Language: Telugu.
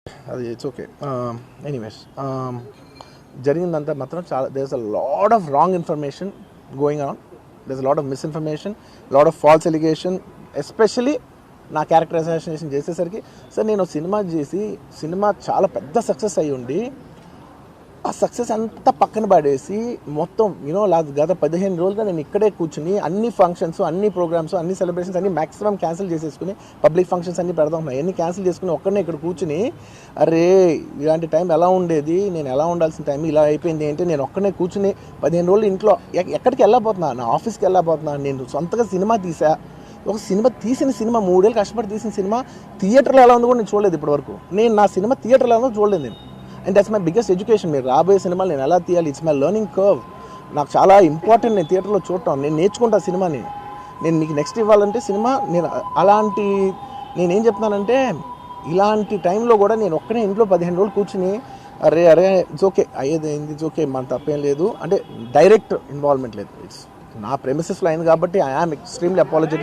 అది ఇట్స్ ఓకే. ఎనీవేస్ జరిగిందంతా మాత్రం చాలా there's a lot of wrong information going on. There's a lot of misinformation, lot of false allegation. Especially నా క్యారెక్టర్ అసాసినేషన్ చేసేసరికి సార్ నేను సినిమా చేసి సినిమా చాలా పెద్ద సక్సెస్ అయ్యి ఉండి ఆ సక్సెస్ అంతా పక్కన పడేసి మొత్తం గత 15 రోజులుగా నేను ఇక్కడే కూర్చుని అన్ని ఫంక్షన్స్, అన్ని ప్రోగ్రామ్స్, అన్ని సెలబ్రేషన్స్ అన్ని మ్యాక్సిమం క్యాన్సిల్ చేసేసుకుని పబ్లిక్ ఫంక్షన్స్ అన్ని పెడదాం ఉన్నాయి, అన్ని క్యాన్సిల్ చేసుకుని ఒక్కడనే ఇక్కడ కూర్చుని అరే ఇలాంటి టైం ఎలా ఉండేది, నేను ఎలా ఉండాల్సిన టైం ఇలా అయిపోయింది ఏంటి, నేను ఒక్కడనే కూర్చుని 15 రోజులు ఇంట్లో ఎక్కడికి వెళ్ళబోతున్నా, నా ఆఫీస్కి వెళ్ళబోతున్నా, నేను సొంతగా సినిమా తీసా. ఒక సినిమా తీసిన సినిమా 3 ఏళ్ళు కష్టపడి తీసిన సినిమా థియేటర్లో ఎలా ఉందో కూడా నేను చూడలేదు ఇప్పటివరకు. నేను నా సినిమా థియేటర్లో ఎలా ఉందో చూడలేదు నేను. And that's my biggest education. మీరు రాబోయే సినిమాలు నేను ఎలా తీయాలి, ఇట్స్ మై లెర్నింగ్ కర్వ్. నాకు చాలా ఇంపార్టెంట్ నేను థియేటర్లో చూడటం. నేను నేర్చుకుంటా సినిమాని. నేను మీకు నెక్స్ట్ ఇవ్వాలంటే సినిమా నేను అలాంటి నేనేం చెప్తున్నానంటే ఇలాంటి టైంలో కూడా నేను ఒక్కనే ఇంట్లో 15 రోజులు కూర్చుని అరే ఇట్స్ ఓకే అయ్యేది ఏంది, ఇట్స్ ఓకే మన తప్పేం లేదు అంటే డైరెక్ట్ ఇన్వాల్వ్మెంట్ లేదు. ఇట్స్ నా ప్రెమిసెస్లో అయింది కాబట్టి ఐ యామ్ ఎక్స్ట్రీమ్లీ అపాలజెటిక్.